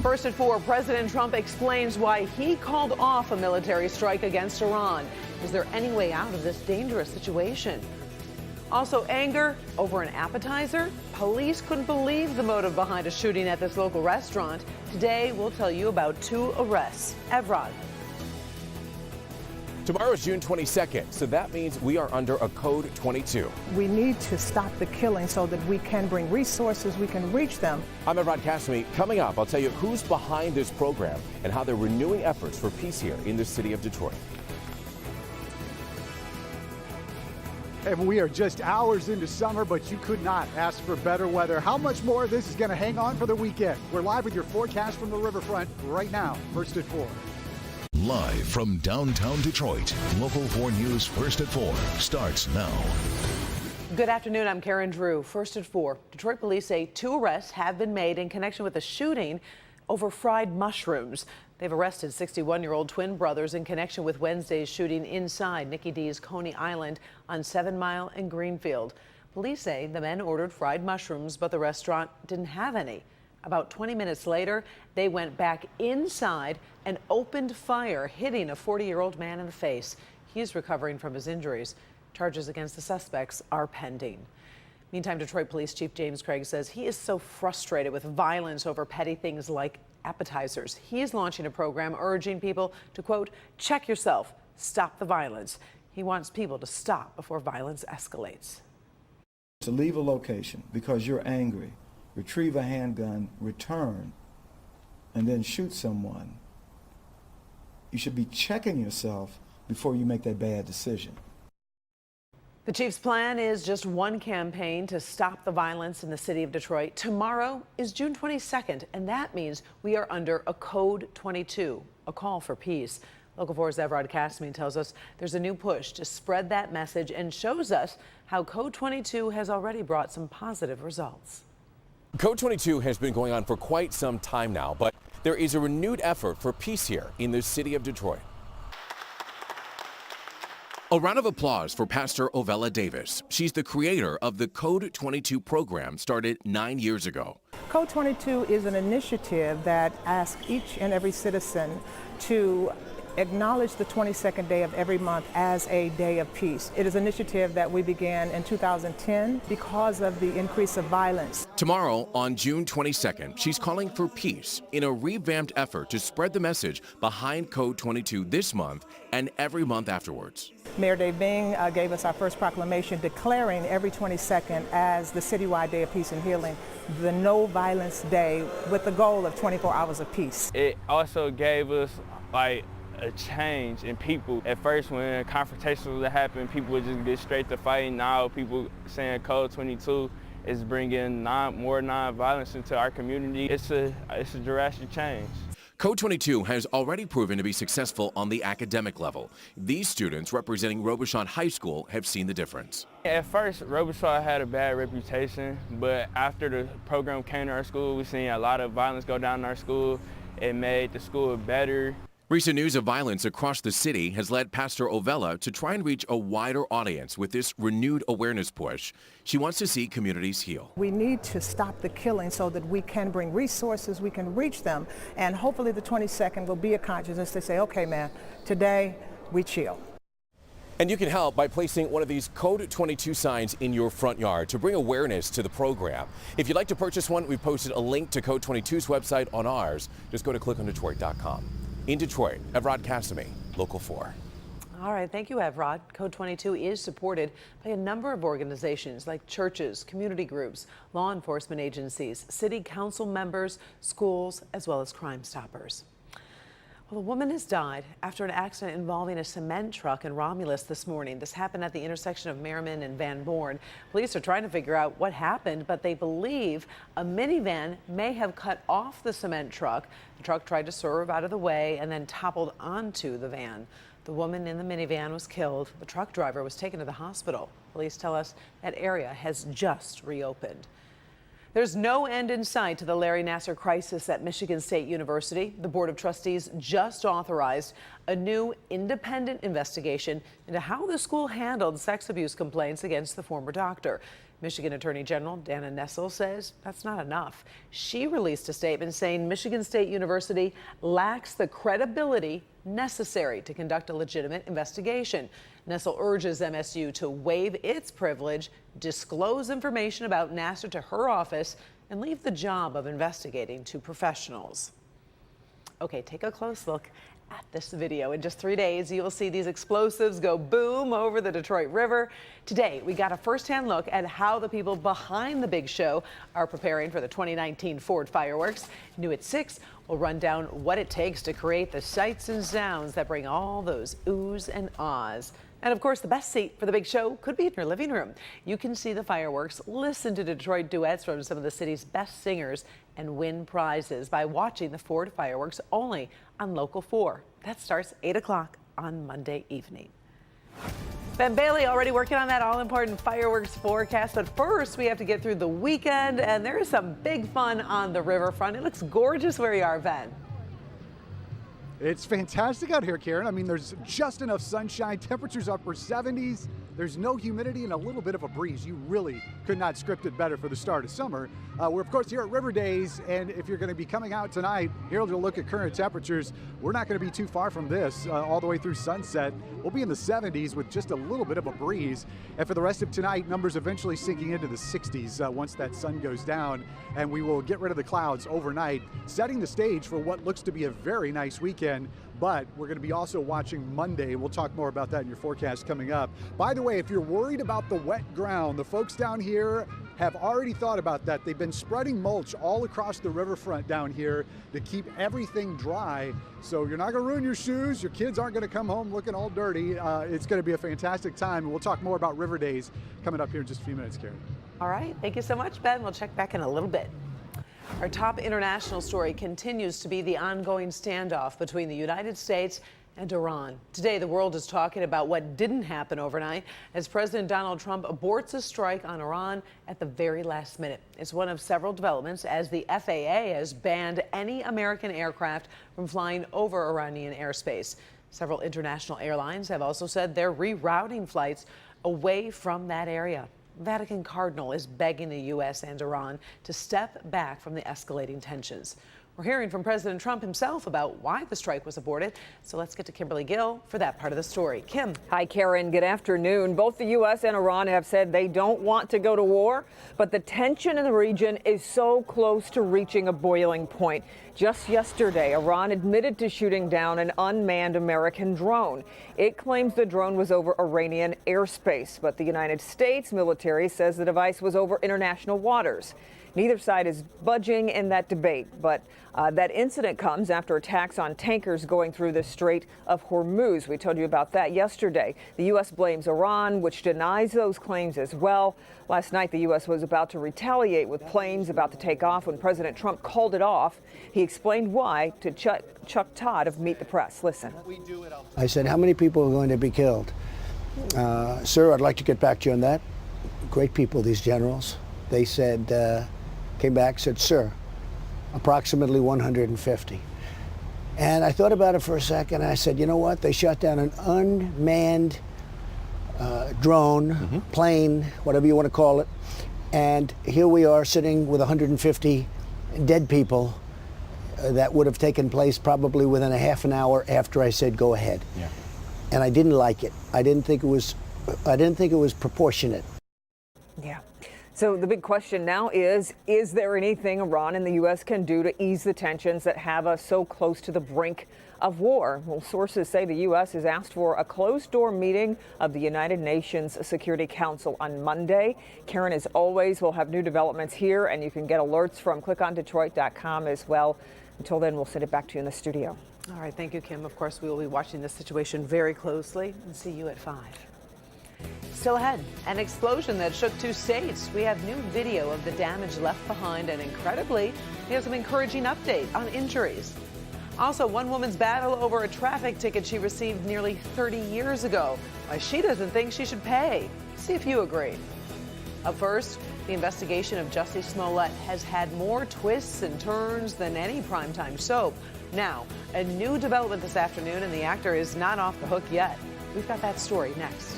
First at 4, President Trump explains why he called off a military strike against Iran. Is there any way out of this dangerous situation? Also, anger over an appetizer. Police couldn't believe the motive behind a shooting at this local restaurant. Today, we'll tell you about 2 arrests. Evrod. Tomorrow is June 22nd, so that means we are under a Code 22. We need to stop the killing so that we can bring resources, we can reach them. I'm Evrod Kasmi. Coming up, I'll tell you who's behind this program and how they're renewing efforts for peace here in the city of Detroit. And we are just hours into summer, but you could not ask for better weather. How much more of this is going to hang on for the weekend? We're live with your forecast from the riverfront right now, first at 4. Live from downtown Detroit, Local 4 News First at 4 starts now. Good afternoon, I'm Karen Drew. First at 4, Detroit police say 2 arrests have been made in connection with a shooting over fried mushrooms. They've arrested 61-year-old twin brothers in connection with Wednesday's shooting inside Nikki D's Coney Island on 7 Mile and Greenfield. Police say the men ordered fried mushrooms, but the restaurant didn't have any. About 20 minutes later, they went back inside and opened fire, hitting a 40-year-old man in the face. He's recovering from his injuries. Charges against the suspects are pending. Meantime, Detroit Police Chief James Craig says he is so frustrated with violence over petty things like appetizers. He is launching a program urging people to, quote, check yourself, stop the violence. He wants people to stop before violence escalates. To leave a location because you're angry, retrieve a handgun, return, and then shoot someone, you should be checking yourself before you make that bad decision. The chief's plan is just one campaign to stop the violence in the city of Detroit. Tomorrow is June 22nd, and that means we are under a Code 22, a call for peace. Local 4's Evrod Kasmi tells us there's a new push to spread that message and shows us how Code 22 has already brought some positive results. Code 22 has been going on for quite some time now, but there is a renewed effort for peace here in the city of Detroit. A round of applause for Pastor Ovella Davis. She's the creator of the Code 22 program started 9 years ago. Code 22 is an initiative that asks each and every citizen to acknowledge the 22nd day of every month as a day of peace. It is an initiative that we began in 2010 because of the increase of violence. Tomorrow, on June 22nd, she's calling for peace in a revamped effort to spread the message behind Code 22 this month and every month afterwards. Mayor Dave Bing gave us our first proclamation declaring every 22nd as the citywide day of peace and healing, the no violence day with the goal of 24 hours of peace. It also gave us a change in people. At first, when confrontations would happen, people would just get straight to fighting. Now people saying Code 22 is bringing more non-violence into our community. It's a drastic change. Code 22 has already proven to be successful on the academic level. These students representing Robichaud High School have seen the difference. At first, Robichaud had a bad reputation, but after the program came to our school, we've seen a lot of violence go down in our school. It made the school better. Recent news of violence across the city has led Pastor Ovella to try and reach a wider audience with this renewed awareness push. She wants to see communities heal. We need to stop the killing so that we can bring resources, we can reach them, and hopefully the 22nd will be a consciousness to say, okay, man, today we chill. And you can help by placing one of these Code 22 signs in your front yard to bring awareness to the program. If you'd like to purchase one, we've posted a link to Code 22's website on ours. Just go to clickondetroit.com. In Detroit, Evrod Kasmi, Local 4. All right, thank you, Evrod. Code 22 is supported by a number of organizations like churches, community groups, law enforcement agencies, city council members, schools, as well as Crime Stoppers. Well, a woman has died after an accident involving a cement truck in Romulus this morning. This happened at the intersection of Merriman and Van Born. Police are trying to figure out what happened, but they believe a minivan may have cut off the cement truck. The truck tried to swerve out of the way and then toppled onto the van. The woman in the minivan was killed. The truck driver was taken to the hospital. Police tell us that area has just reopened. There's no end in sight to the Larry Nassar crisis at Michigan State University. The Board of Trustees just authorized a new independent investigation into how the school handled sex abuse complaints against the former doctor. Michigan Attorney General Dana Nessel says that's not enough. She released a statement saying Michigan State University lacks the credibility necessary to conduct a legitimate investigation. Nessel urges MSU to waive its privilege, disclose information about Nassar to her office, and leave the job of investigating to professionals. Okay, take a close look at this video. In just 3 days, you will see these explosives go boom over the Detroit River. Today, we got a firsthand look at how the people behind the big show are preparing for the 2019 Ford fireworks. New at 6, we'll run down what it takes to create the sights and sounds that bring all those oohs and ahs. And of course, the best seat for the big show could be in your living room. You can see the fireworks, listen to Detroit duets from some of the city's best singers, and win prizes by watching the Ford fireworks only on Local 4. That starts 8 o'clock on Monday evening. Ben Bailey already working on that all-important fireworks forecast. But first, we have to get through the weekend, and there is some big fun on the riverfront. It looks gorgeous where you are, Ben. It's fantastic out here, Karen. I mean, there's just enough sunshine, temperatures upper 70s. There's no humidity and a little bit of a breeze. You really could not script it better for the start of summer. We're, of course, here at River Days, and if you're going to be coming out tonight, here to look at current temperatures, we're not going to be too far from this all the way through sunset. We'll be in the 70s with just a little bit of a breeze. And for the rest of tonight, numbers eventually sinking into the 60s once that sun goes down, and we will get rid of the clouds overnight, setting the stage for what looks to be a very nice weekend. But we're going to be also watching Monday, and we'll talk more about that in your forecast coming up. By the way, if you're worried about the wet ground, the folks down here have already thought about that. They've been spreading mulch all across the riverfront down here to keep everything dry. So you're not going to ruin your shoes. Your kids aren't going to come home looking all dirty. It's going to be a fantastic time. And we'll talk more about River Days coming up here in just a few minutes, Karen. All right. Thank you so much, Ben. We'll check back in a little bit. Our top international story continues to be the ongoing standoff between the United States and Iran. Today, the world is talking about what didn't happen overnight as President Donald Trump aborts a strike on Iran at the very last minute. It's one of several developments as the FAA has banned any American aircraft from flying over Iranian airspace. Several international airlines have also said they're rerouting flights away from that area. Vatican Cardinal is begging the U.S. and Iran to step back from the escalating tensions. We're hearing from President Trump himself about why the strike was aborted. So let's get to Kimberly Gill for that part of the story. Kim. Hi, Karen. Good afternoon. Both the U.S. and Iran have said they don't want to go to war, but the tension in the region is so close to reaching a boiling point. Just yesterday, Iran admitted to shooting down an unmanned American drone. It claims the drone was over Iranian airspace, but the United States military says the device was over international waters. Neither side is budging in that debate, but that incident comes after attacks on tankers going through the Strait of Hormuz. We told you about that yesterday. The U.S. blames Iran, which denies those claims as well. Last night, the U.S. was about to retaliate with planes about to take off when President Trump called it off. He explained why to Chuck Todd of Meet the Press. Listen. I said, how many people are going to be killed? Sir, I'd like to get back to you on that. Great people, these generals. They said, came back, said, sir, approximately 150. And I thought about it for a second. I said, you know what? They shot down an unmanned drone, plane, whatever you want to call it. And here we are sitting with 150 dead people that would have taken place probably within a half an hour after I said, go ahead. Yeah. And I didn't like it. I didn't think it was proportionate. Yeah. So the big question now is there anything Iran and the U.S. can do to ease the tensions that have us so close to the brink of war? Well, sources say the U.S. has asked for a closed-door meeting of the United Nations Security Council on Monday. Karen, as always, we'll have new developments here, and you can get alerts from clickondetroit.com as well. Until then, we'll send it back to you in the studio. All right. Thank you, Kim. Of course, we will be watching this situation very closely and see you at 5. Still ahead, an explosion that shook 2 states. We have new video of the damage left behind, and incredibly, we have some encouraging update on injuries. Also, one woman's battle over a traffic ticket she received nearly 30 years ago. Why she doesn't think she should pay. See if you agree. Up first, the investigation of Jussie Smollett has had more twists and turns than any primetime soap. Now, a new development this afternoon, and the actor is not off the hook yet. We've got that story next.